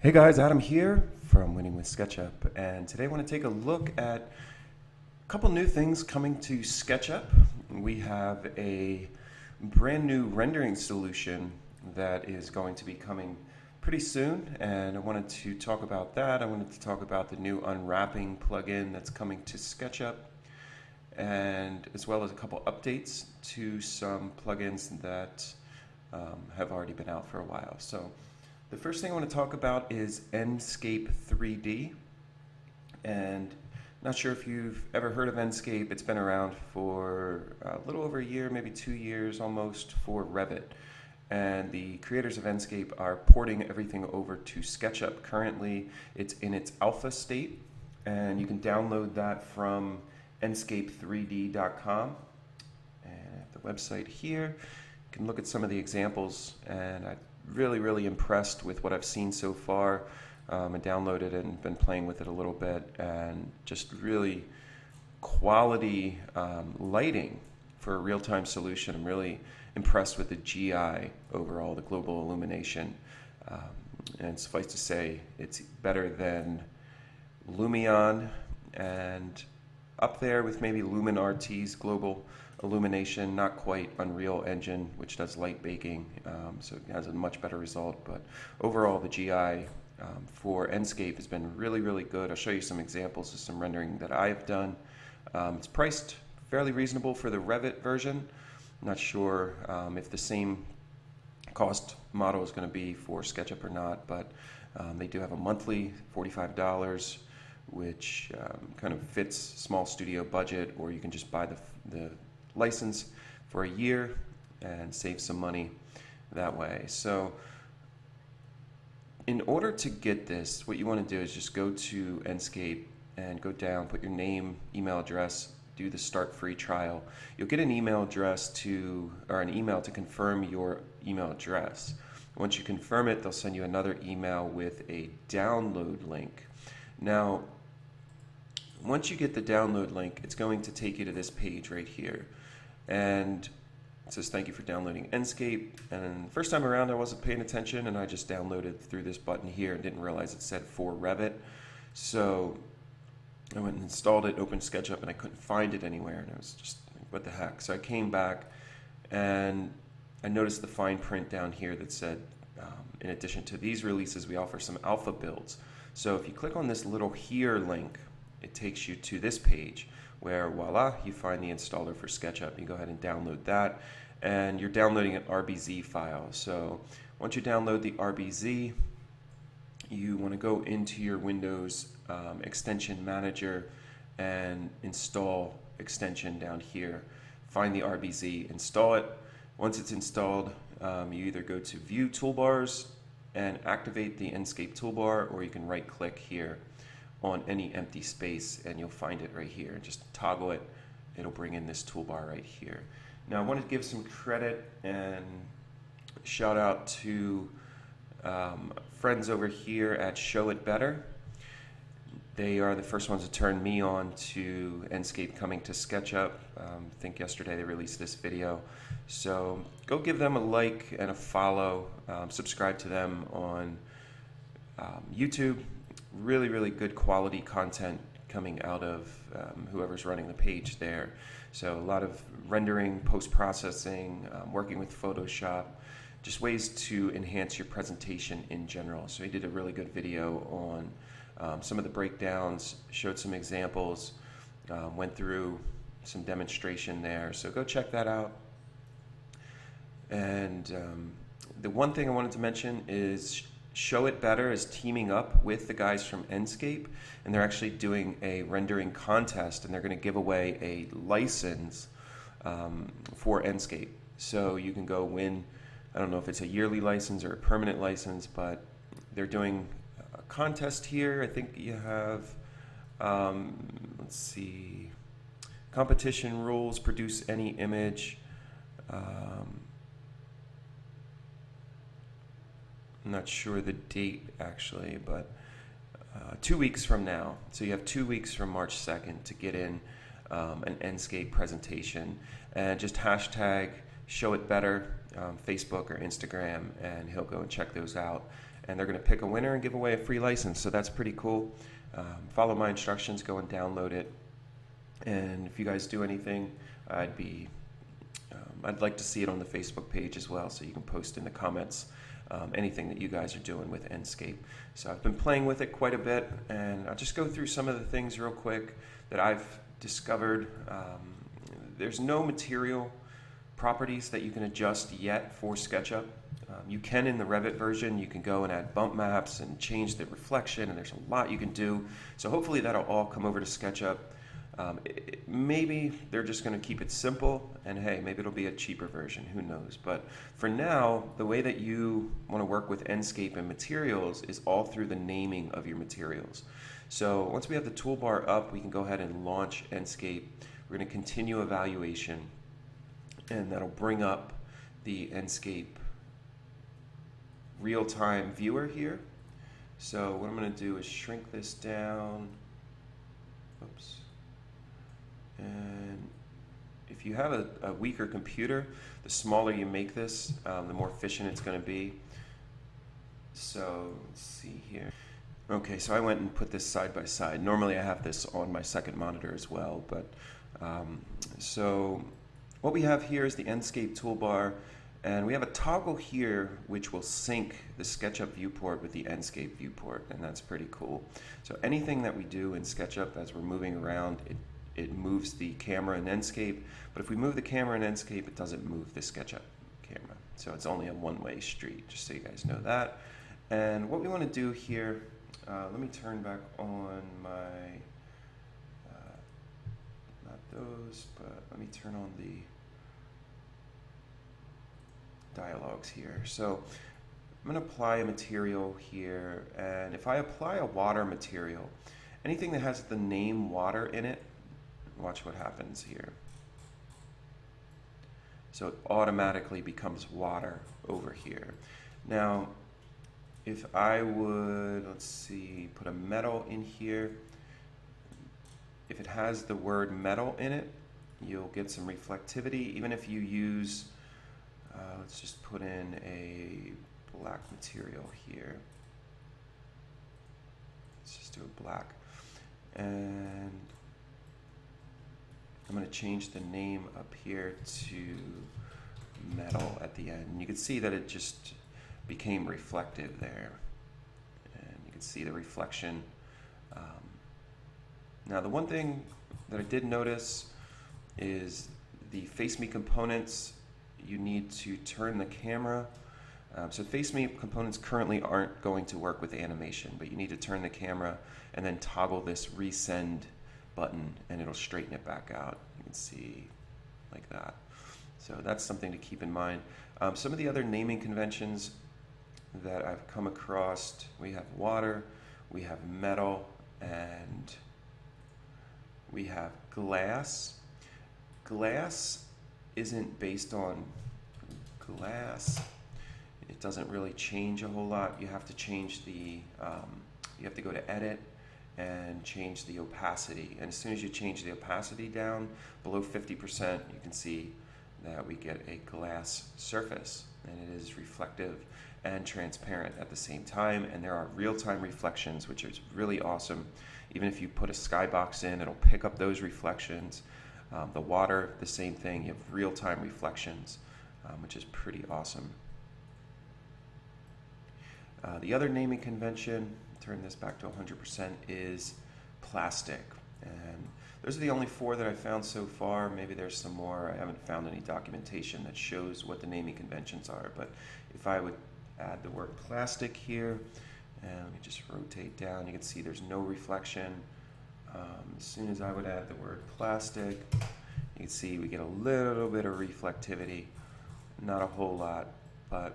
Hey guys, Adam here from Winning with Sketchup, and today I want to take a look at a couple new things coming to Sketchup. We have a brand new rendering solution that is going to be coming pretty soon, and I wanted to talk about that. I wanted to talk about the new Unwrapping plugin that's coming to Sketchup, and as well as a couple updates to some plugins that have already been out for a while. So the first thing I want to talk about is Enscape 3D, and not sure if you've ever heard of Enscape. It's been around for a little over a year, maybe 2 years almost, for Revit. And the creators of Enscape are porting everything over to SketchUp. Currently, it's in its alpha state, and you can download that from enscape3d.com. And at the website here, you can look at some of the examples, and I'm really impressed with what I've seen so far. I downloaded it and been playing with it a little bit, and just really quality lighting for a real-time solution. I'm really impressed with the GI overall, the global illumination, and suffice to say it's better than Lumion and up there with maybe Lumen RT's global illumination, not quite Unreal Engine, which does light baking, so it has a much better result. But overall, the GI for Enscape has been really good. I'll show you some examples of some rendering that I've done. It's priced fairly reasonable for the Revit version. I'm not sure if the same cost model is going to be for SketchUp or not, but they do have a monthly $45, which kind of fits small studio budget, or you can just buy the license for a year and save some money that way. So in order to get this, what you want to do is just go to Enscape and go down, put your name, email address, do the start free trial. You'll get an email address or an email to confirm your email address. Once you confirm it, they'll send you another email with a download link. Now, once you get the download link, it's going to take you to this page right here. And it says, thank you for downloading Enscape. And the first time around, I wasn't paying attention, and I just downloaded through this button here and didn't realize it said for Revit. So I went and installed it, opened SketchUp, and I couldn't find it anywhere. And I was just like, what the heck? So I came back, and I noticed the fine print down here that said, in addition to these releases, we offer some alpha builds. So if you click on this little here link, it takes you to this page where, voila, you find the installer for SketchUp. You go ahead and download that, and you're downloading an RBZ file. So once you download the RBZ, you want to go into your Windows extension manager and install extension down here. Find the RBZ, install it. Once it's installed, you either go to View Toolbars and activate the Enscape toolbar, or you can right click here on any empty space and you'll find it right here. Just toggle it, it'll bring in this toolbar right here. Now I want to give some credit and shout out to friends over here at Show It Better. They are the first ones to turn me on to Enscape coming to SketchUp. I think yesterday they released this video. So go give them a like and a follow. Subscribe to them on YouTube. Really good quality content coming out of whoever's running the page there. So a lot of rendering, post-processing, working with Photoshop, just ways to enhance your presentation in general. So he did a really good video on some of the breakdowns, showed some examples, went through some demonstration there. So go check that out. And the one thing I wanted to mention is Show It Better is teaming up with the guys from Enscape, and they're actually doing a rendering contest, and they're going to give away a license for Enscape. So you can go win, I don't know if it's a yearly license or a permanent license, but they're doing a contest here. I think you have, let's see, competition rules, produce any image. I'm not sure the date actually, but 2 weeks from now. So you have 2 weeks from March 2nd to get in an Enscape presentation, and just hashtag Show It Better, Facebook or Instagram, and he'll go and check those out. and they're going to pick a winner and give away a free license. So that's pretty cool. Follow my instructions, go and download it. And if you guys do anything, I'd like to see it on the Facebook page as well, so you can post in the comments anything that you guys are doing with Enscape. So I've been playing with it quite a bit, and I'll just go through some of the things real quick that I've discovered. There's no material properties that you can adjust yet for SketchUp. You can in the Revit version. You can go and add bump maps and change the reflection, and there's a lot you can do. So hopefully that'll all come over to SketchUp. Maybe they're just going to keep it simple, and hey, maybe it'll be a cheaper version, who knows. But for now, the way that you want to work with Enscape and materials is all through the naming of your materials. So once we have the toolbar up, we can go ahead and launch Enscape. We're going to continue evaluation, and that'll bring up the Enscape real-time viewer here. So what I'm going to do is shrink this down. Oops. And if you have a weaker computer, the smaller you make this, the more efficient it's going to be. So let's see here. Okay, so I went and put this side by side. Normally I have this on my second monitor as well, but so what we have here is the Enscape toolbar, and we have a toggle here which will sync the SketchUp viewport with the Enscape viewport, and that's pretty cool. So anything that we do in SketchUp as we're moving around, it moves the camera in Enscape, but if we move the camera in Enscape, it doesn't move the SketchUp camera. So it's only a one-way street, just so you guys know that. And what we want to do here, let me turn back on my, not those, but let me turn on the dialogues here. So I'm going to apply a material here, and if I apply a water material, anything that has the name water in it, watch what happens here. So it automatically becomes water over here. Now, if I would, let's see, put a metal in here, if it has the word metal in it, you'll get some reflectivity. Even if you use, let's just put in a black material here. Let's just do a black. And I'm going to change the name up here to metal at the end. You can see that it just became reflective there. And you can see the reflection. Now the one thing that I did notice is the Face Me components, you need to turn the camera. So Face Me components currently aren't going to work with animation, but you need to turn the camera and then toggle this resend button, and it'll straighten it back out. You can see like that. So that's something to keep in mind. Some of the other naming conventions that I've come across, we have water, we have metal, and we have glass. Glass isn't based on glass. It doesn't really change a whole lot. You have to change the, you have to go to edit and change the opacity. And as soon as you change the opacity down below 50%, you can see that we get a glass surface, and it is reflective and transparent at the same time, and there are real-time reflections, which is really awesome. Even if you put a skybox in, it'll pick up those reflections. The water, the same thing. You have real-time reflections, which is pretty awesome. The other naming convention, turn this back to 100%, is plastic. And those are the only 4 that I found so far. Maybe there's some more. I haven't found any documentation that shows what the naming conventions are. But if I would add the word plastic here, and let me just rotate down, you can see there's no reflection. As soon as I would add the word plastic, you can see we get a little bit of reflectivity. Not a whole lot, but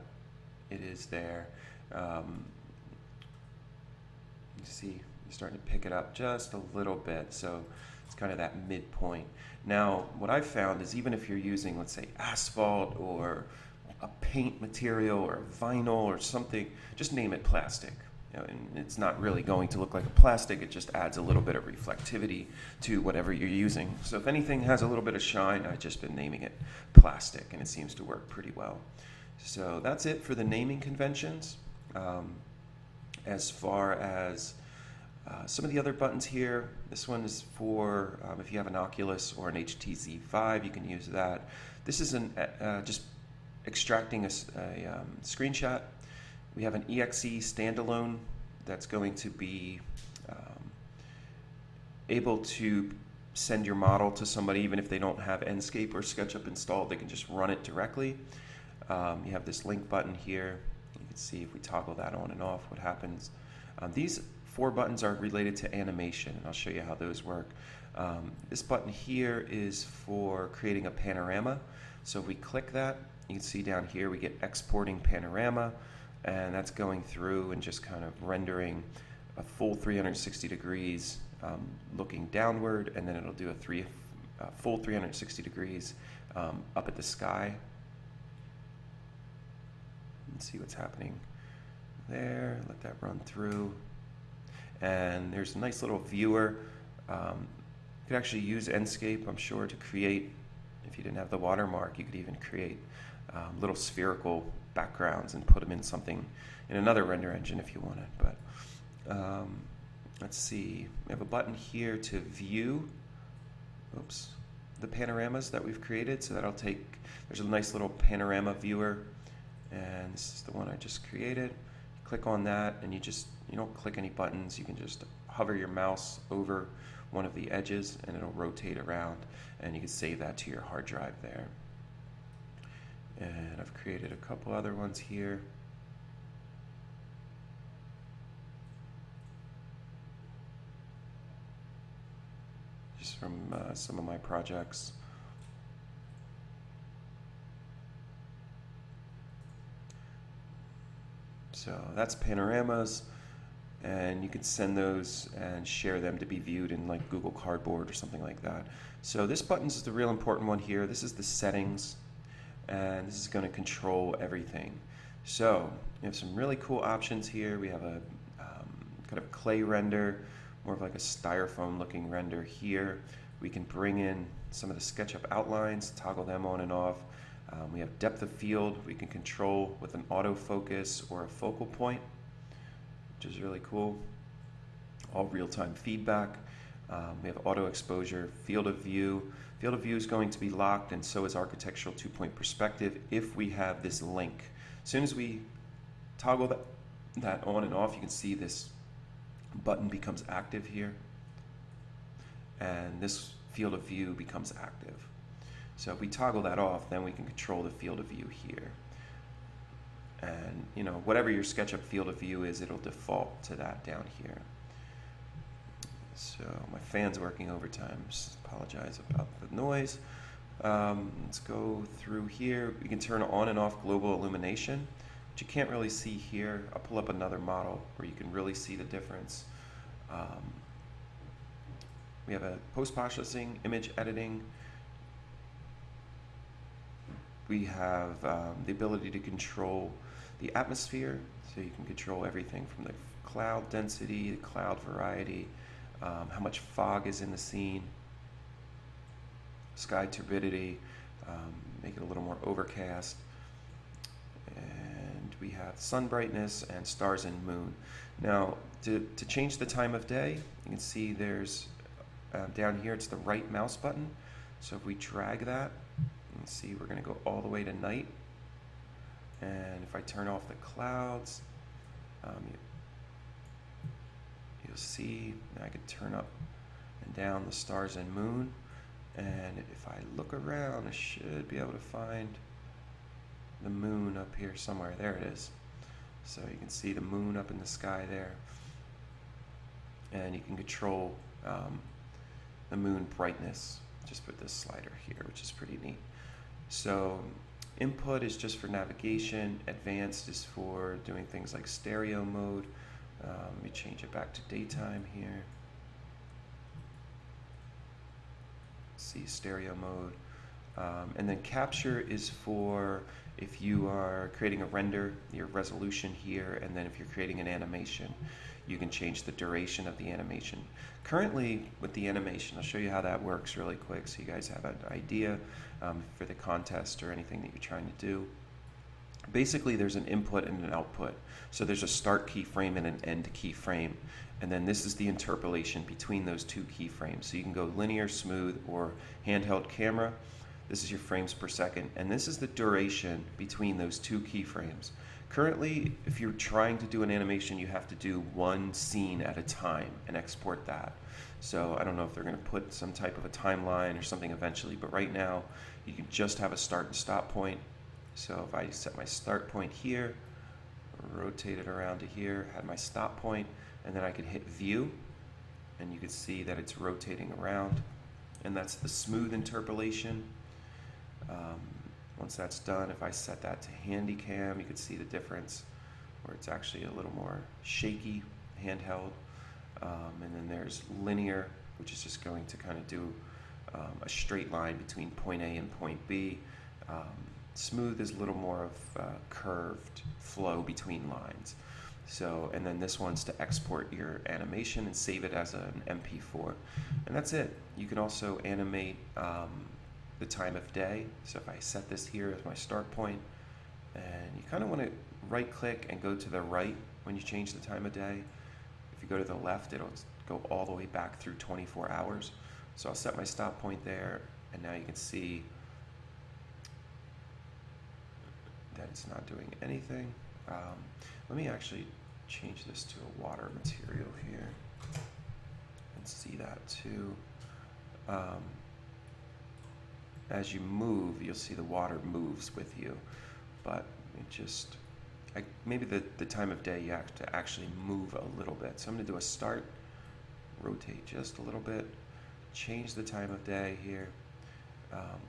it is there. You see, you're starting to pick it up just a little bit, so it's kind of that midpoint. Now, what I've found is even if you're using, let's say, asphalt or a paint material or vinyl or something, just name it plastic. You know, and it's not really going to look like a plastic, it just adds a little bit of reflectivity to whatever you're using. So if anything has a little bit of shine, I've just been naming it plastic, and it seems to work pretty well. So that's it for the naming conventions. As far as some of the other buttons here, this one is for if you have an Oculus or an HTC Vive, you can use that. This is just extracting a screenshot. We have an exe standalone that's going to be able to send your model to somebody even if they don't have Enscape or Sketchup installed. They can just run it directly. You have this link button here. You can see if we toggle that on and off what happens. These 4 buttons are related to animation, and I'll show you how those work. This button here is for creating a panorama. So if we click that, you can see down here we get exporting panorama, and that's going through and just kind of rendering a full 360 degrees looking downward, and then it'll do a full 360 degrees up at the sky. Let's see what's happening there. Let that run through. And there's a nice little viewer. You could actually use Enscape, I'm sure, to create, if you didn't have the watermark, you could even create little spherical backgrounds and put them in something, in another render engine if you wanted. But let's see, we have a button here to view, the panoramas that we've created. So that'll take, there's a nice little panorama viewer, and this is the one I just created. Click on that, and you don't click any buttons. You can just hover your mouse over one of the edges and it'll rotate around, and you can save that to your hard drive there. And I've created a couple other ones here. Just from some of my projects. So that's panoramas, and you can send those and share them to be viewed in like Google Cardboard or something like that. So this button is the real important one here. This is the settings, and this is going to control everything. So we have some really cool options here. We have a kind of clay render, more of like a styrofoam looking render here. We can bring in some of the SketchUp outlines, toggle them on and off. We have depth of field we can control with an autofocus or a focal point, which is really cool. All real-time feedback. We have auto exposure, field of view. Field of view is going to be locked, and so is architectural 2-point perspective if we have this link. As soon as we toggle that on and off, you can see this button becomes active here, and this field of view becomes active. So if we toggle that off, then we can control the field of view here. And whatever your SketchUp field of view is, it'll default to that down here. So my fan's working overtime. Just apologize about the noise. Let's go through here. We can turn on and off global illumination, which you can't really see here. I'll pull up another model where you can really see the difference. We have a post-processing, image editing. We have the ability to control the atmosphere, so you can control everything from the cloud density, the cloud variety, how much fog is in the scene, sky turbidity, make it a little more overcast, and we have sun brightness and stars and moon. Now, to change the time of day, you can see there's down here, it's the right mouse button. So if we drag that, you can see we're going to go all the way to night. And if I turn off the clouds, you'll see I could turn up and down the stars and moon. And if I look around, I should be able to find the moon up here somewhere. There it is. So you can see the moon up in the sky there. And you can control the moon brightness just with this slider here, which is pretty neat. So input is just for navigation. Advanced is for doing things like stereo mode. Let me change it back to daytime here. See stereo mode. And then capture is for if you are creating a render, your resolution here, and then if you're creating an animation, you can change the duration of the animation. Currently, with the animation, I'll show you how that works really quick so you guys have an idea for the contest or anything that you're trying to do. Basically, there's an input and an output. So there's a start keyframe and an end keyframe. And then this is the interpolation between those two keyframes. So you can go linear, smooth, or handheld camera. This is your frames per second. And this is the duration between those two keyframes. Currently, if you're trying to do an animation, you have to do one scene at a time and export that. So I don't know if they're going to put some type of a timeline or something eventually, but right now you can just have a start and stop point. So if I set my start point here, rotate it around to here, had my stop point, and then I could hit view, and you can see that it's rotating around, and that's the smooth interpolation. Once that's done, if I set that to handy cam, you can see the difference where it's actually a little more shaky, handheld. And then there's linear, which is just going to kind of do a straight line between point A and point B. Smooth is a little more of a curved flow between lines. So, and then this one's to export your animation and save it as an MP4. And that's it. You can also animate the time of day. So if I set this here as my start point, and you kind of want to right click and go to the right when you change the time of day. If you go to the left, it'll go all the way back through 24 hours. So I'll set my stop point there, and now you can see that it's not doing anything. Let me actually change this to a water material here and see that too. As you move, you'll see the water moves with you, but it just, maybe the time of day you have to actually move a little bit. So I'm going to do a start, rotate just a little bit, change the time of day here.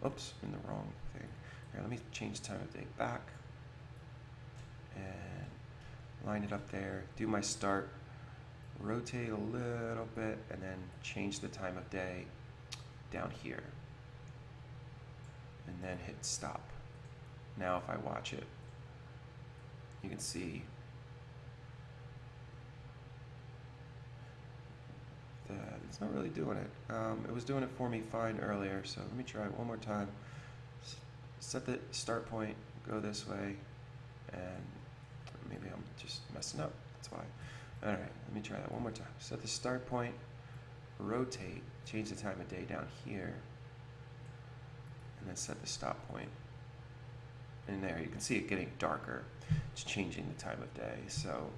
Oops, in the wrong thing. Here, let me change time of day back and line it up there. Do my start, rotate a little bit, and then change the time of day down here. And then hit stop. Now if I watch it, you can see that it's not really doing it. It was doing it for me fine earlier, so let me try it one more time. Set the start point, go this way, and maybe I'm just messing up, that's why. Alright, let me try that one more time. Set the start point, rotate, change the time of day down here, and then set the stop point. And there, you can see it getting darker. It's changing the time of day. So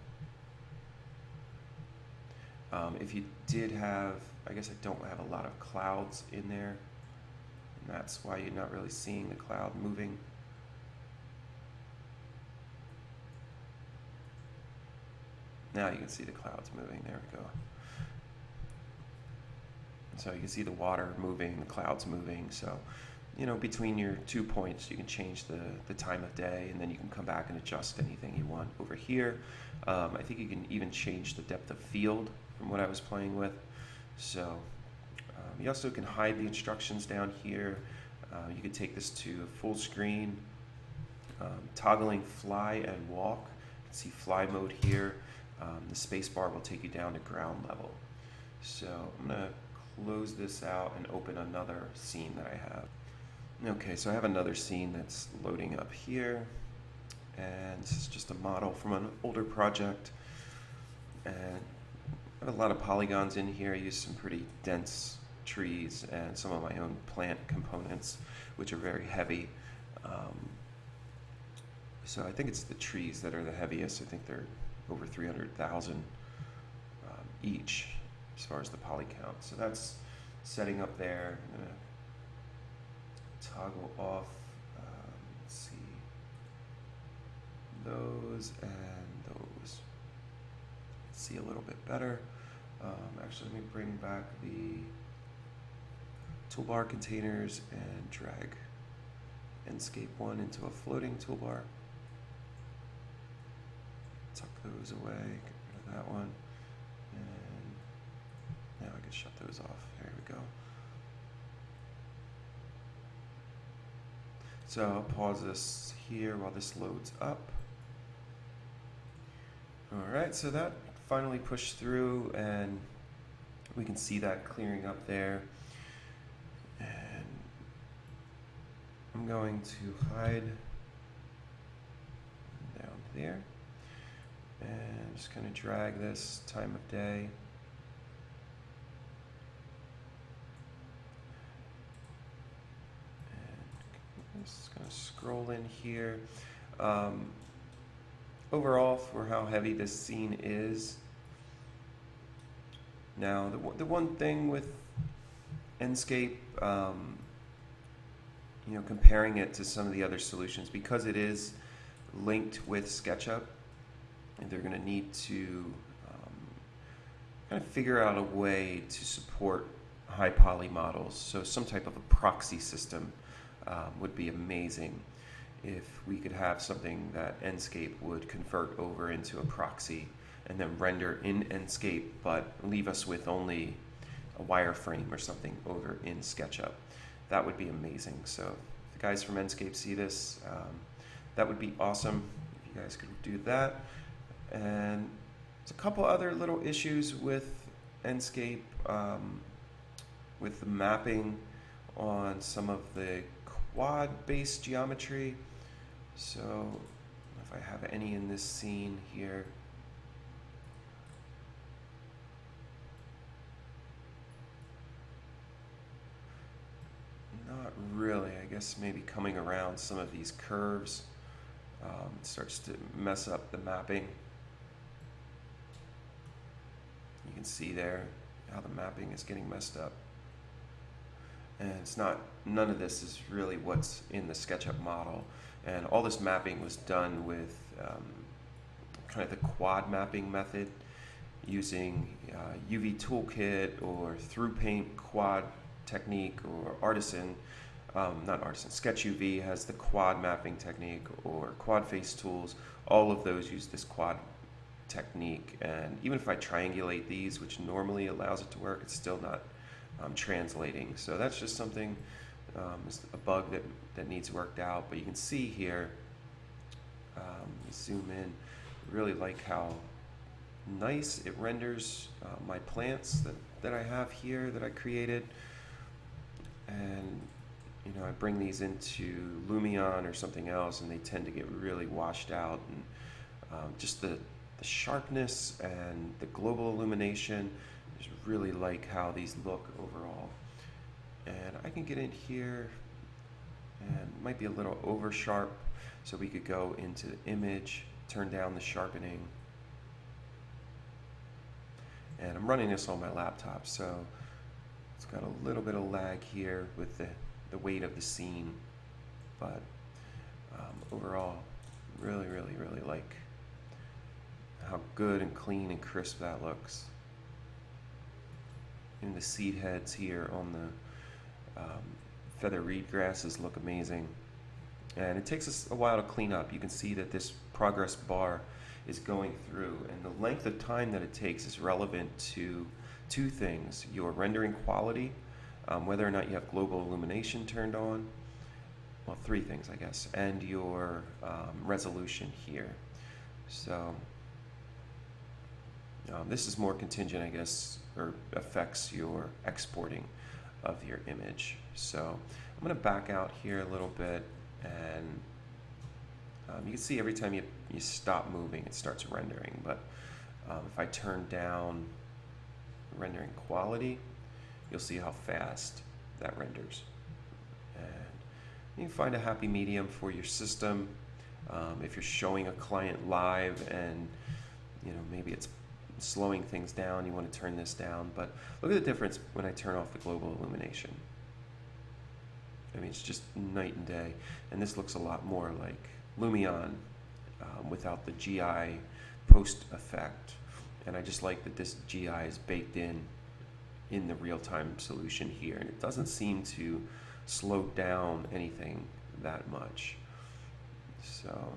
if you did have, I guess I don't have a lot of clouds in there, and that's why you're not really seeing the cloud moving. Now you can see the clouds moving. There we go. So you can see the water moving, the clouds moving. So, you know, between your 2 points, you can change the time of day, and then you can come back and adjust anything you want. Over here, I think you can even change the depth of field from what I was playing with. So you also can hide the instructions down here. You can take this to full screen, toggling fly and walk. You can see fly mode here. The space bar will take you down to ground level. So I'm going to close this out and open another scene that I have. Okay, so I have another scene that's loading up here, and this is just a model from an older project, and I have a lot of polygons in here. I use some pretty dense trees and some of my own plant components, which are very heavy. So I think it's the trees that are the heaviest. I think they're over 300,000 each as far as the poly count. So that's setting up there. I'm gonna toggle off, let's see, those and those. Let's see a little bit better. Actually, let me bring back the toolbar containers and drag Enscape 1 into a floating toolbar. Tuck those away, get rid of that one, and now I can shut those off. There we go. So I'll pause this here while this loads up. Alright, so that finally pushed through, and we can see that clearing up there. And I'm going to hide there. And just kind of drag this time of day. And just going to scroll in here. Overall, for how heavy this scene is. Now, the one thing with Enscape, comparing it to some of the other solutions, because it is linked with Sketchup, they're going to need to kind of figure out a way to support high poly models. So some type of a proxy system would be amazing if we could have something that Enscape would convert over into a proxy and then render in Enscape, but leave us with only a wireframe or something over in SketchUp. That would be amazing. So if the guys from Enscape see this, that would be awesome if you guys could do that. And there's a couple other little issues with Enscape, with the mapping on some of the quad-based geometry. So if I have any in this scene here, not really. I guess maybe coming around some of these curves starts to mess up the mapping. You can see there how the mapping is getting messed up. And none of this is really what's in the SketchUp model. And all this mapping was done with kind of the quad mapping method using UV Toolkit or Through Paint quad technique, or Sketch UV has the quad mapping technique, or quad face tools. All of those use this quad technique. And even if I triangulate these, which normally allows it to work, it's still not translating. So that's just something, is a bug that needs worked out. But you can see here, you zoom in, really like how nice it renders my plants that I have here that I created. And I bring these into Lumion or something else, and they tend to get really washed out. And just the sharpness and the global illumination, I just really like how these look overall. And I can get in here, and it might be a little over sharp, so we could go into the image, turn down the sharpening. And I'm running this on my laptop, so it's got a little bit of lag here with the weight of the scene. But overall, really, really, really like how good and clean and crisp that looks. And the seed heads here on the feather reed grasses look amazing. And it takes us a while to clean up. You can see that this progress bar is going through, and the length of time that it takes is relevant to two things: your rendering quality, whether or not you have global illumination turned on, well, three things, I guess, and your resolution here. So this is more contingent, I guess, or affects your exporting of your image. So I'm going to back out here a little bit, and you can see every time you stop moving, it starts rendering. But if I turn down rendering quality, you'll see how fast that renders. And you can find a happy medium for your system. If you're showing a client live and maybe it's slowing things down, you want to turn this down. But look at the difference when I turn off the global illumination. I mean, it's just night and day. And this looks a lot more like Lumion without the GI post effect. And I just like that this GI is baked in the real-time solution here, and it doesn't seem to slow down anything that much. So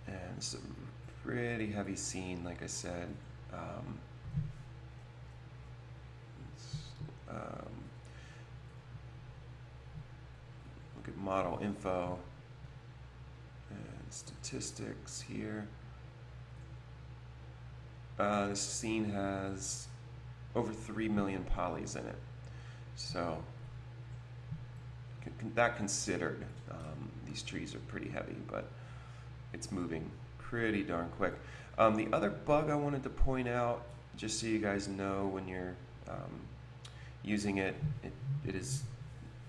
and it's a pretty heavy scene, like I said. Look at model info and statistics here. This scene has over 3 million polys in it. So that considered, these trees are pretty heavy, but it's moving pretty darn quick. The other bug I wanted to point out, just so you guys know when you're using it, it is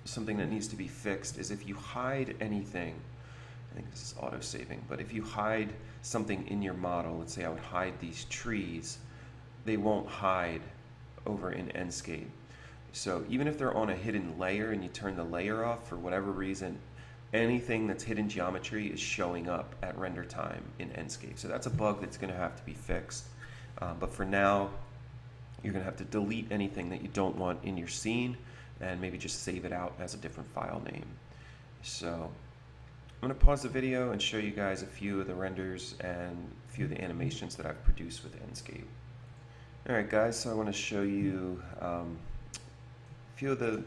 something that needs to be fixed, is if you hide anything, I think this is auto-saving, but if you hide something in your model, let's say I would hide these trees, they won't hide over in Enscape. So even if they're on a hidden layer and you turn the layer off for whatever reason, anything that's hidden geometry is showing up at render time in Enscape. So that's a bug that's going to have to be fixed. But for now, you're going to have to delete anything that you don't want in your scene and maybe just save it out as a different file name. So I'm going to pause the video and show you guys a few of the renders and a few of the animations that I've produced with Enscape. Alright guys, so I want to show you a few of the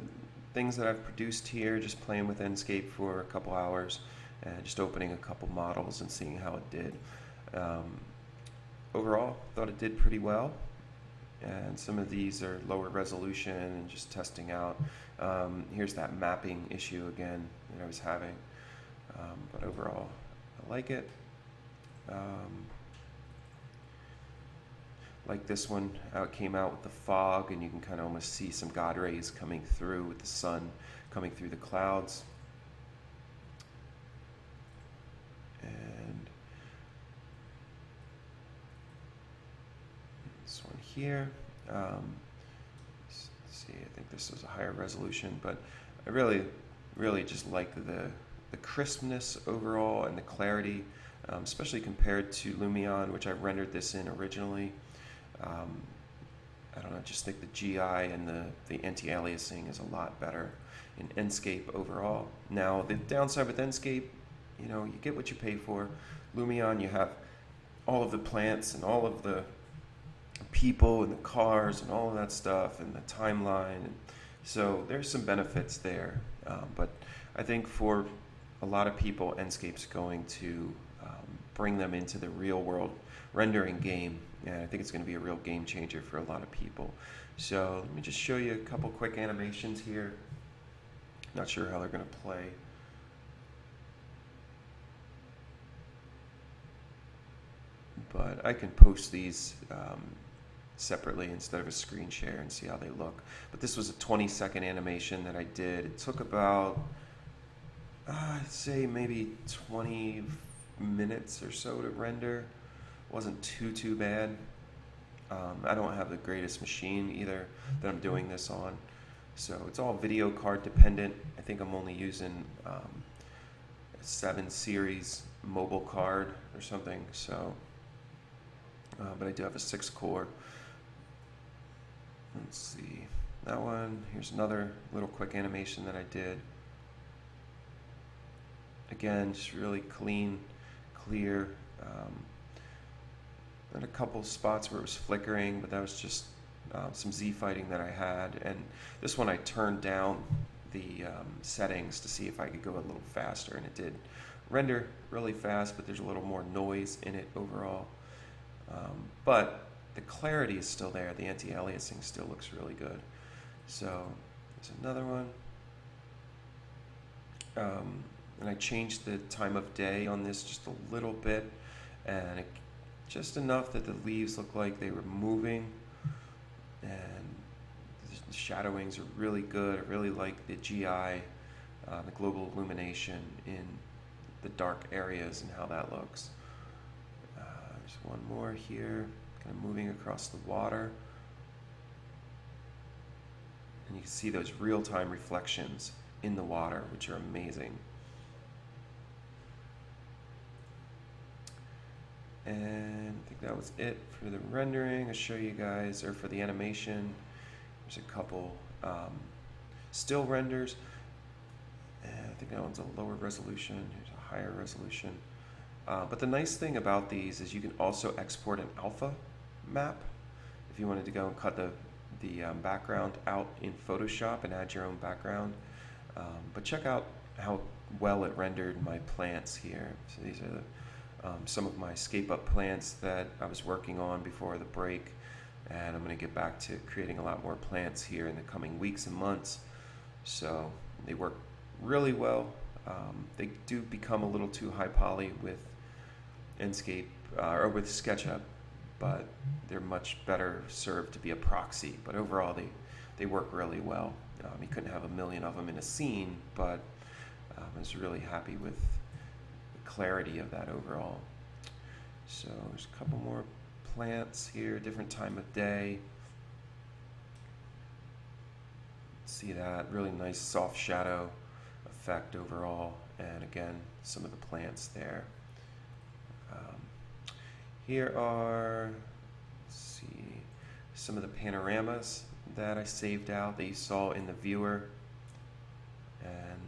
things that I've produced here, just playing with Enscape for a couple hours and just opening a couple models and seeing how it did. Overall, thought it did pretty well, and some of these are lower resolution and just testing out. Here's that mapping issue again that I was having, but overall I like it. Like this one, how it came out with the fog, and you can kind of almost see some God rays coming through with the sun coming through the clouds. And this one here, let's see, I think this was a higher resolution, but I really just like the crispness overall and the clarity, especially compared to Lumion, which I rendered this in originally. I don't know, I just think the GI and the anti-aliasing is a lot better in Enscape overall. Now, the downside with Enscape, you know, you get what you pay for. Lumion, you have all of the plants and all of the people and the cars and all of that stuff and the timeline. And so there's some benefits there. But I think for a lot of people, Enscape's going to bring them into the real world rendering game. And I think it's going to be a real game changer for a lot of people. So let me just show you a couple quick animations here. Not sure how they're going to play. But I can post these separately instead of a screen share and see how they look. But this was a 20-second animation that I did. It took about, I'd say maybe 20 minutes or so to render. Wasn't too bad. I don't have the greatest machine either that I'm doing this on, so it's all video card dependent. I think I'm only using a 7 series mobile card or something. So, but I do have a 6-core. Let's see that one. Here's another little quick animation that I did. Again, just really clean, clear. And a couple spots where it was flickering, but that was just some Z fighting that I had. And this one I turned down the settings to see if I could go a little faster, and it did render really fast, but there's a little more noise in it overall. But the clarity is still there. The anti-aliasing still looks really good. So there's another one. And I changed the time of day on this just a little bit, and just enough that the leaves look like they were moving, and the shadowings are really good. I really like the GI, the global illumination in the dark areas and how that looks. There's one more here, kind of moving across the water, and you can see those real-time reflections in the water, which are amazing. And I think that was it for the rendering. I'll show you guys, or for the animation, there's a couple still renders. And I think that one's a lower resolution. Here's a higher resolution. But the nice thing about these is you can also export an alpha map if you wanted to go and cut the background out in Photoshop and add your own background. But check out how well it rendered my plants here. So these are some of my ScapeUp plants that I was working on before the break. and I'm going to get back to creating a lot more plants here in the coming weeks and months. So they work really well. They do become a little too high poly with Enscape or with SketchUp, but they're much better served to be a proxy. But overall, they work really well. You couldn't have a million of them in a scene, but I was really happy with the clarity of that overall. So there's a couple more plants here, different time of day. See that really nice soft shadow effect overall, and again some of the plants there. Here are, let's see, some of the panoramas that I saved out that you saw in the viewer, and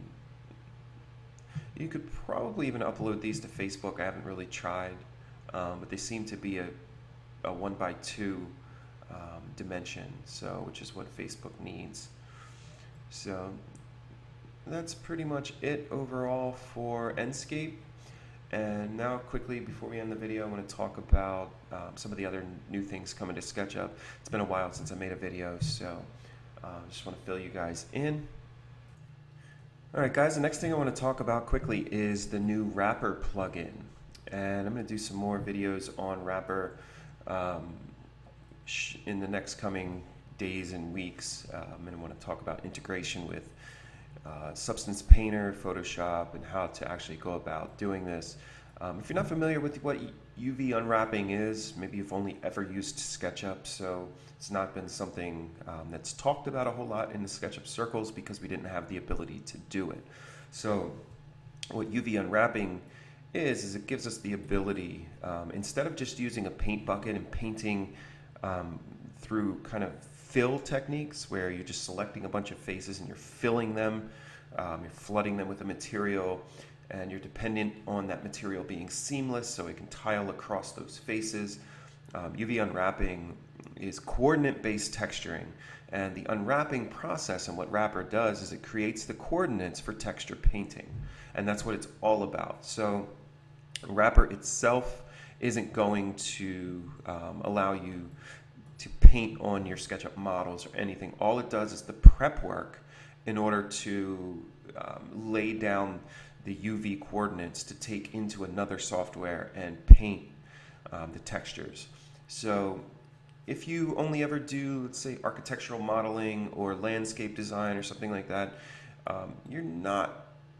you could probably even upload these to Facebook. I haven't really tried, but they seem to be a 1x2 dimension, so which is what Facebook needs. So that's pretty much it overall for Enscape. And now quickly, before we end the video, I want to talk about some of the other new things coming to SketchUp. It's been a while since I made a video, so just want to fill you guys in. Alright guys, the next thing I want to talk about quickly is the new Wrapper plugin. And I'm going to do some more videos on Wrapper in the next coming days and weeks. I'm going to want to talk about integration with Substance Painter, Photoshop, and how to actually go about doing this. If you're not familiar with what UV unwrapping is, maybe you've only ever used SketchUp, so it's not been something that's talked about a whole lot in the SketchUp circles because we didn't have the ability to do it. So what UV unwrapping is it gives us the ability, instead of just using a paint bucket and painting through kind of fill techniques where you're just selecting a bunch of faces and you're filling them, you're flooding them with a material, and you're dependent on that material being seamless so it can tile across those faces. UV unwrapping is coordinate-based texturing, and the unwrapping process and what Wrapper does is it creates the coordinates for texture painting, and that's what it's all about. So Wrapper itself isn't going to allow you to paint on your SketchUp models or anything. All it does is the prep work in order to lay down the UV coordinates to take into another software and paint the textures. So if you only ever do, let's say, architectural modeling or landscape design or something like that,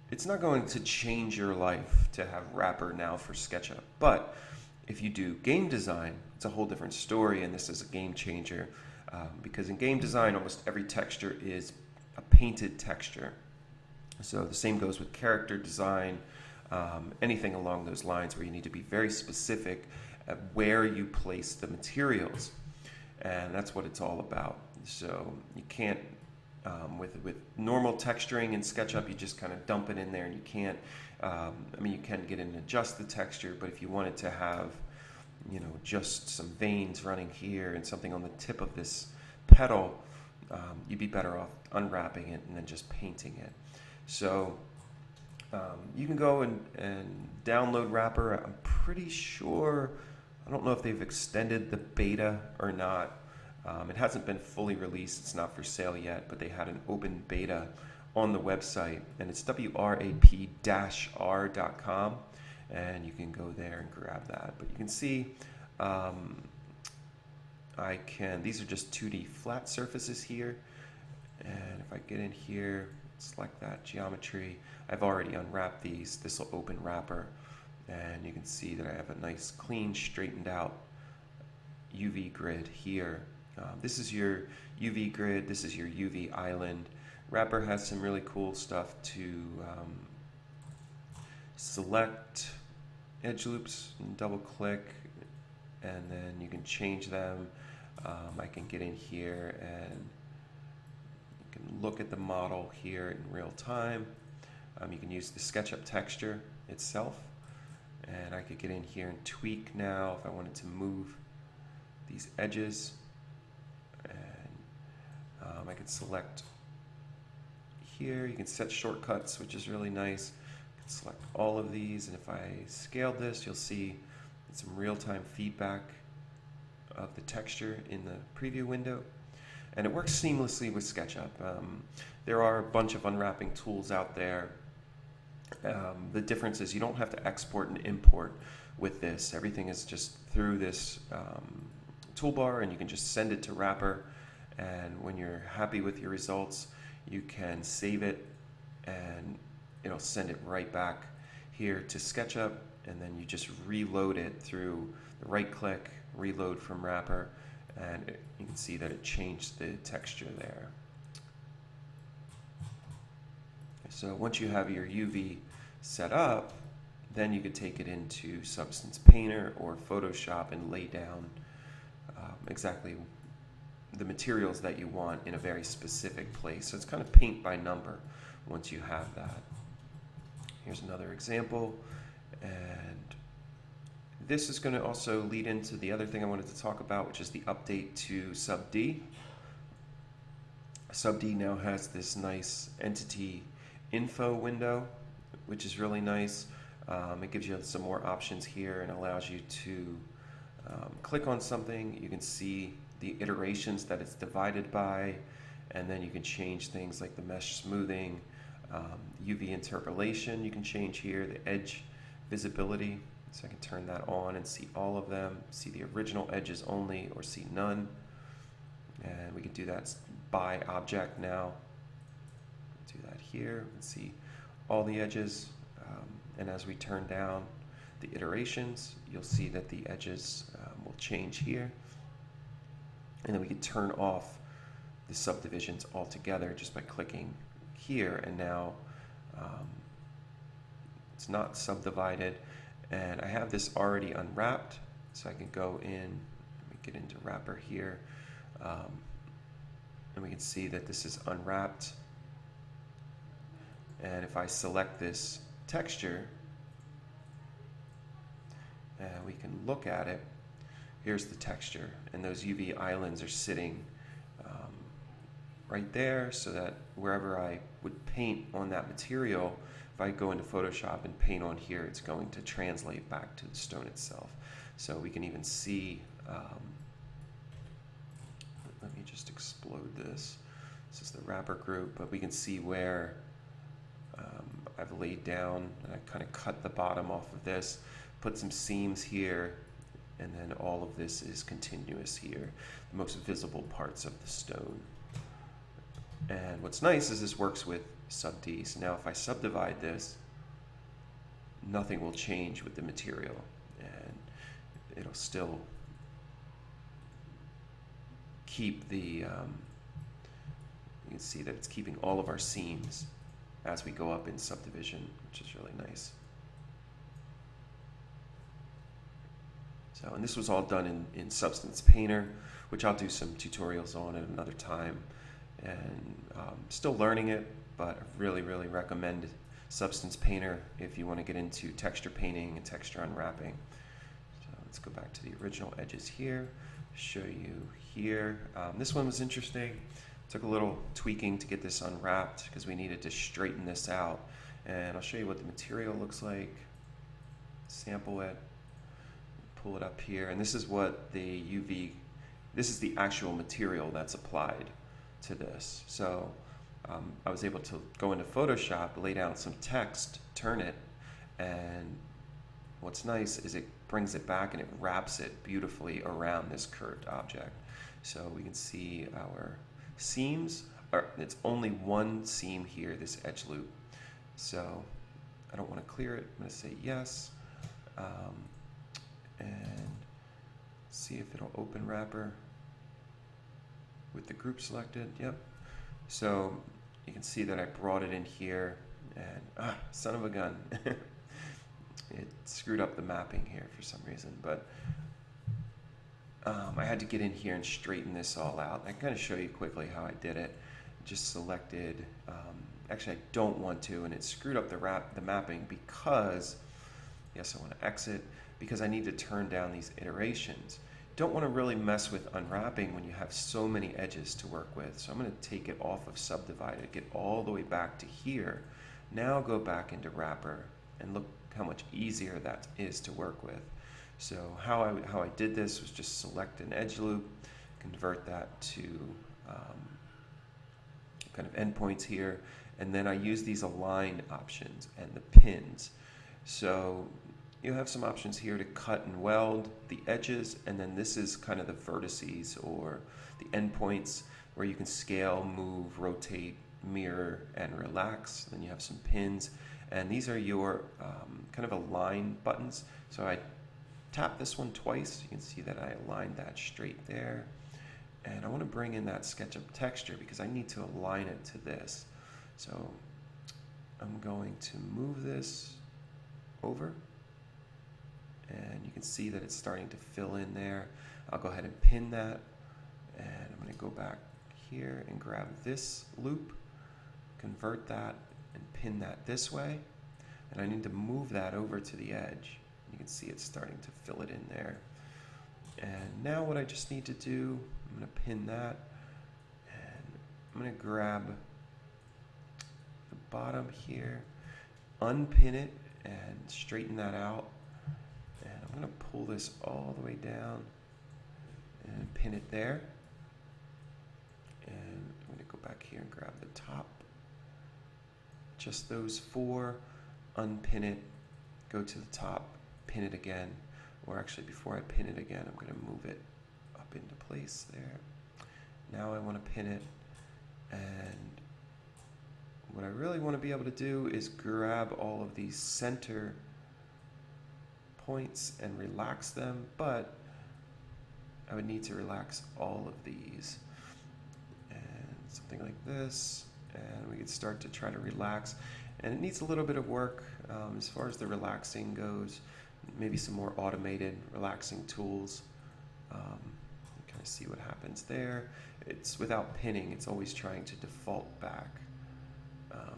it's not going to change your life to have Wrapper now for SketchUp. But if you do game design, it's a whole different story, and this is a game changer because in game design, almost every texture is a painted texture. So the same goes with character design, anything along those lines where you need to be very specific at where you place the materials, and that's what it's all about. So you can't, with normal texturing in SketchUp, you just kind of dump it in there, and you can't, you can get in and adjust the texture, but if you wanted to have, just some veins running here and something on the tip of this petal, you'd be better off unwrapping it and then just painting it. So you can go and download Wrapper. I'm pretty sure, I don't know if they've extended the beta or not. It hasn't been fully released. It's not for sale yet, but they had an open beta on the website, and it's wrap-r.com, and you can go there and grab that. But you can see these are just 2D flat surfaces here, and if I get in here, select that geometry, I've already unwrapped these. This will open Wrapper, and you can see that I have a nice clean straightened out UV grid here. This is your UV grid, this is your UV island. Wrapper has some really cool stuff to select edge loops and double click, and then you can change them. I can get in here and you can look at the model here in real time. You can use the SketchUp texture itself, and I could get in here and tweak now if I wanted to move these edges, and I could select here. You can set shortcuts, which is really nice. You can select all of these, and if I scale this, you'll see some real-time feedback of the texture in the preview window. And it works seamlessly with SketchUp. There are a bunch of unwrapping tools out there. The difference is you don't have to export and import with this. Everything is just through this toolbar, and you can just send it to Wrapper. And when you're happy with your results, you can save it, and it'll send it right back here to SketchUp, and then you just reload it through the right click, reload from Wrapper, and you can see that it changed the texture there. So once you have your UV set up, then you could take it into Substance Painter or Photoshop and lay down exactly the materials that you want in a very specific place. So it's kind of paint by number once you have that. Here's another example, and this is going to also lead into the other thing I wanted to talk about, which is the update to Sub D. Sub D now has this nice entity info window, which is really nice. It gives you some more options here and allows you to click on something. You can see the iterations that it's divided by, and then you can change things like the mesh smoothing, UV interpolation you can change here, the edge visibility, so I can turn that on and see all of them, see the original edges only or see none. And we can do that by object now. Do that here and see all the edges. And as we turn down the iterations, you'll see that the edges will change here. And then we can turn off the subdivisions altogether just by clicking here, and now it's not subdivided. And I have this already unwrapped, so I can go in, let me get into Wrapper here, and we can see that this is unwrapped. And if I select this texture and we can look at it, here's the texture, and those UV islands are sitting right there, so that wherever I would paint on that material, if I go into Photoshop and paint on here, it's going to translate back to the stone itself. So we can even see, let me just explode this. This is the Wrapper group, but we can see where I've laid down, and I kind of cut the bottom off of this, put some seams here, and then all of this is continuous here, the most visible parts of the stone. And what's nice is this works with Sub D. So now if I subdivide this, nothing will change with the material, and it'll still keep the, you can see that it's keeping all of our seams as we go up in subdivision, which is really nice. So, and this was all done in Substance Painter, which I'll do some tutorials on at another time. And still learning it, but I really recommend Substance Painter if you want to get into texture painting and texture unwrapping. So let's go back to the original edges here, show you here. This one was interesting. Took a little tweaking to get this unwrapped because we needed to straighten this out. And I'll show you what the material looks like. Sample it, pull it up here, and this is what the UV, this is the actual material that's applied to this. So I was able to go into Photoshop, lay down some text, turn it, and what's nice is it brings it back and it wraps it beautifully around this curved object. So we can see our seams, it's only one seam here, this edge loop. So I don't want to clear it, I'm going to say yes, and see if it'll open Wrapper with the group selected. Yep. So you can see that I brought it in here, and son of a gun. It screwed up the mapping here for some reason, but I had to get in here and straighten this all out. I can kind of show you quickly how I did it. Just selected, actually I don't want to, and it screwed up the mapping because, yes, I want to exit, because I need to turn down these iterations. Don't want to really mess with unwrapping when you have so many edges to work with. So I'm going to take it off of subdivided, get all the way back to here. Now go back into Wrapper and look how much easier that is to work with. So how I did this was just select an edge loop, convert that to kind of endpoints here, and then I use these align options and the pins. So you have some options here to cut and weld the edges, and then this is kind of the vertices or the endpoints where you can scale, move, rotate, mirror, and relax. Then you have some pins, and these are your kind of align buttons. So I tap this one twice. You can see that I aligned that straight there. And I want to bring in that SketchUp texture because I need to align it to this. So I'm going to move this over, and you can see that it's starting to fill in there. I'll go ahead and pin that, and I'm going to go back here and grab this loop, convert that, and pin that this way. And I need to move that over to the edge. You can see it's starting to fill it in there. And now what I just need to do, I'm going to pin that, and I'm going to grab the bottom here, unpin it, and straighten that out. And I'm going to pull this all the way down and pin it there. And I'm going to go back here and grab the top. Just those four, unpin it, go to the top, pin it again. Or actually, before I pin it again, I'm going to move it up into place there. Now I want to pin it, and what I really want to be able to do is grab all of these center points and relax them, but I would need to relax all of these. And something like this, and we could start to try to relax. And it needs a little bit of work as far as the relaxing goes. Maybe some more automated relaxing tools. Kind of see what happens there. It's without pinning, it's always trying to default back.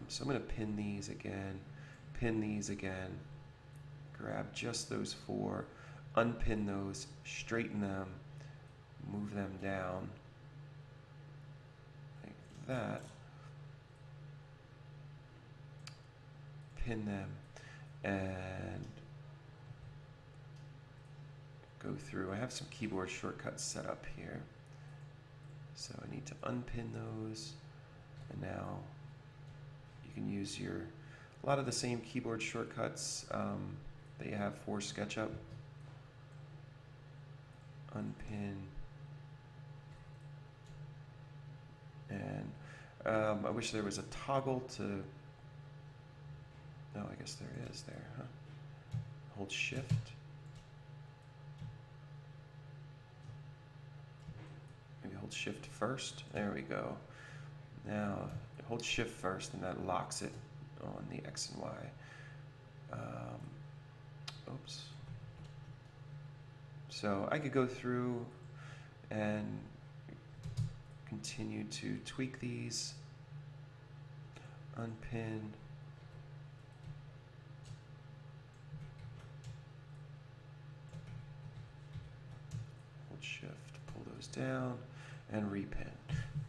So I'm going to pin these again, grab just those four, unpin those, straighten them, move them down like that, pin them, and go through. I have some keyboard shortcuts set up here, so I need to unpin those, and now you can use a lot of the same keyboard shortcuts that you have for SketchUp. Unpin, and I wish there was a toggle to, no, I guess there is there, huh? Hold Shift. Hold Shift first. There we go. Now hold Shift first, and that locks it on the X and Y. Oops. So I could go through and continue to tweak these. Unpin. Hold Shift, pull those down, and repin.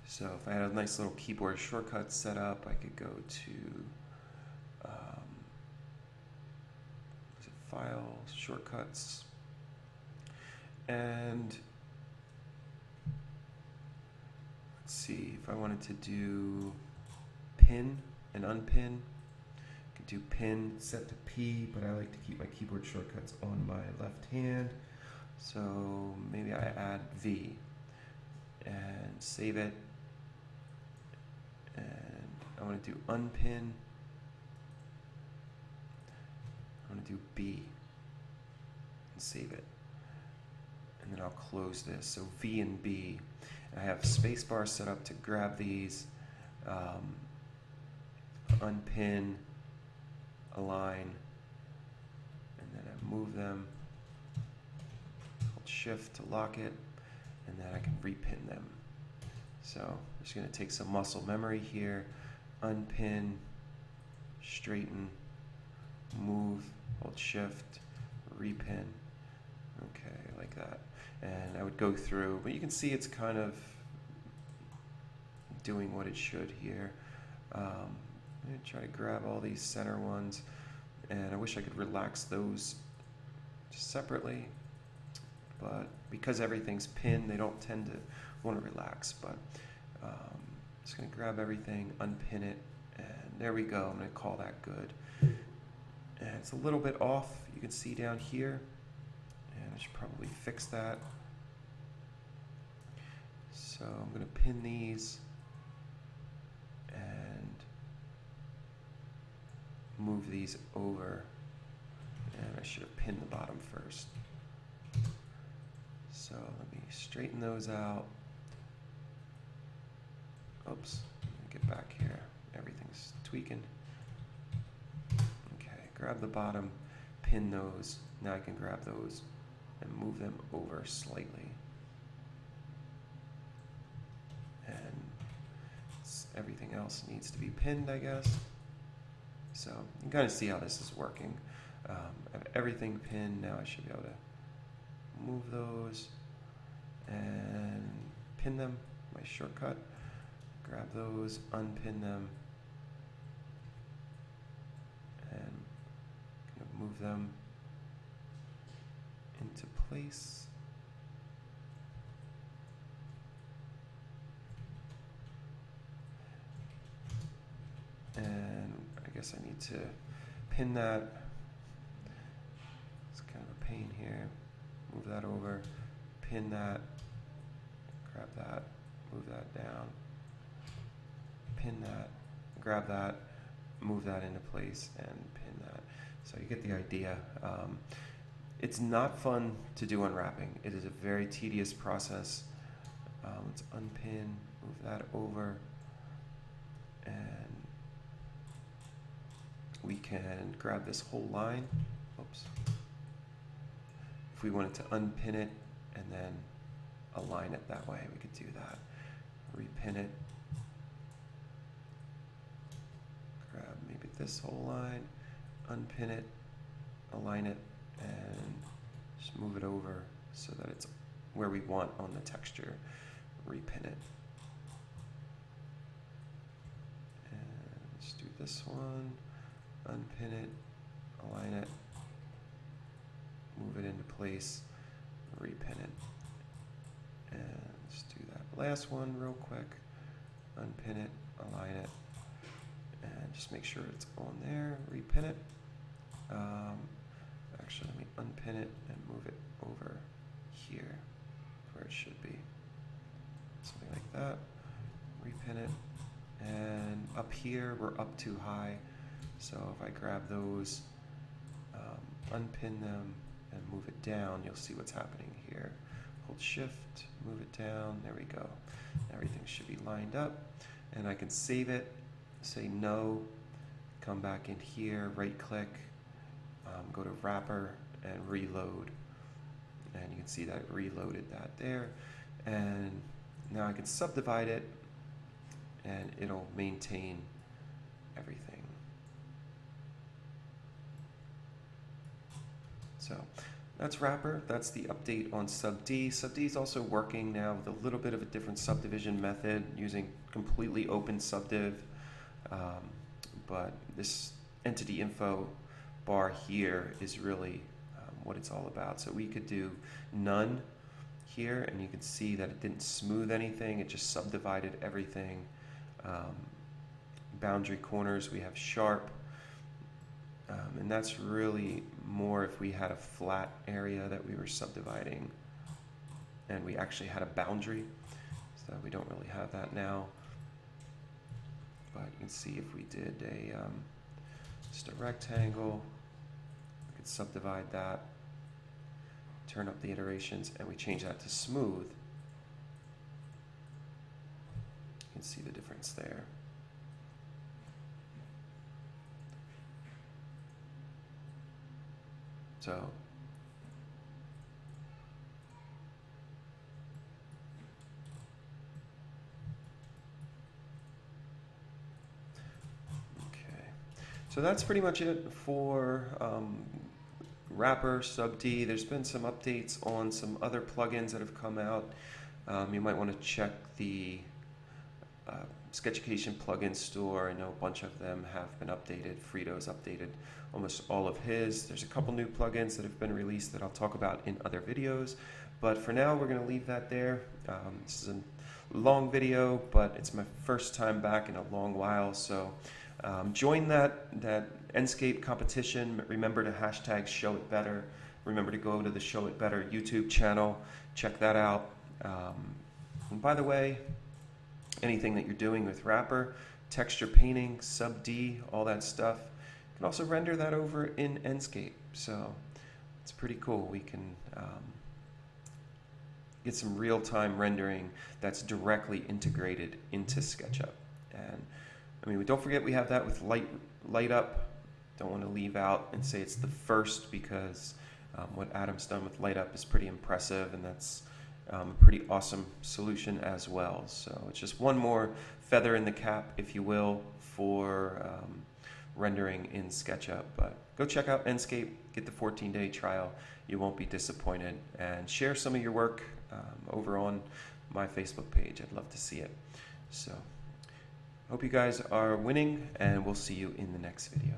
So if I had a nice little keyboard shortcut set up, I could go to File, Shortcuts, and let's see, if I wanted to do pin and unpin, I could do pin set to P, but I like to keep my keyboard shortcuts on my left hand, so maybe I add V and save it, and I want to do unpin, I want to do B and save it, and then I'll close this. So V and B, I have spacebar set up to grab these, unpin, align, and then I move them, hold Shift to lock it, and then I can repin them. So I'm just going to take some muscle memory here, unpin, straighten, move, hold Shift, repin. Okay, like that. And I would go through, but you can see it's kind of doing what it should here. I'm going to try to grab all these center ones, and I wish I could relax those just separately. But because everything's pinned, they don't tend to want to relax. But just going to grab everything, unpin it, and there we go. I'm going to call that good. And it's a little bit off, you can see down here, and I should probably fix that. So I'm going to pin these and move these over, and I should have pinned the bottom first. So let me straighten those out. Oops, let me get back here. Everything's tweaking. Okay, grab the bottom, pin those. Now I can grab those and move them over slightly. And everything else needs to be pinned, I guess. So you can kind of see how this is working. I have everything pinned. Now I should be able to move those and pin them, my shortcut. Grab those, unpin them, and move them into place. And I guess I need to pin that. It's kind of a pain here. Move that over, pin that, grab that, move that down, pin that, grab that, move that into place, and pin that. So you get the idea. It's not fun to do unwrapping. It is a very tedious process. Let's unpin, move that over, and we can grab this whole line. Oops. If we wanted to unpin it and then align it that way, we could do that. Repin it. Grab maybe this whole line, unpin it, align it, and just move it over so that it's where we want on the texture. Repin it. And let's do this one, unpin it, align it, move it into place, repin it. And let's do that last one real quick. Unpin it, align it, and just make sure it's on there. Repin it. Actually, let me unpin it and move it over here where it should be. Something like that. Repin it. And up here, we're up too high. So if I grab those, unpin them, and move it down, you'll see what's happening here. Hold shift, move it down, there we go. Everything should be lined up, and I can save it, say no, come back in here, right click, go to wrapper and reload, and you can see that it reloaded that there. And now I can subdivide it and it'll maintain everything. So that's wrapper. That's the update on sub D. Sub D is also working now with a little bit of a different subdivision method using completely open subdiv. But this entity info bar here is really what it's all about. So we could do none here, and you can see that it didn't smooth anything. It just subdivided everything. Boundary corners, we have sharp. And that's really more if we had a flat area that we were subdividing and we actually had a boundary. So we don't really have that now. But you can see if we did a just a rectangle, we could subdivide that, turn up the iterations, and we change that to smooth. You can see the difference there. So okay, so that's pretty much it for wrapper sub D. There's been some updates on some other plugins that have come out. You might want to check the Sketchup plugin store. I know a bunch of them have been updated. Frito's updated almost all of his. There's a couple new plugins that have been released that I'll talk about in other videos. But for now, we're going to leave that there. This is a long video, but it's my first time back in a long while. So join that Enscape competition. Remember to hashtag Show It Better. Remember to go to the Show It Better YouTube channel. Check that out. And by the way, anything that you're doing with Wrapper, texture painting, sub D, all that stuff, you can also render that over in Enscape. So it's pretty cool. We can get some real-time rendering that's directly integrated into Sketchup. And I mean, don't forget we have that with light up. Don't want to leave out and say it's the first, because what Adam's done with light up is pretty impressive, and that's a pretty awesome solution as well. So it's just one more feather in the cap, if you will, for rendering in SketchUp. But go check out Enscape, get the 14-day trial. You won't be disappointed, and share some of your work over on my Facebook page. I'd love to see it. So hope you guys are winning, and we'll see you in the next video.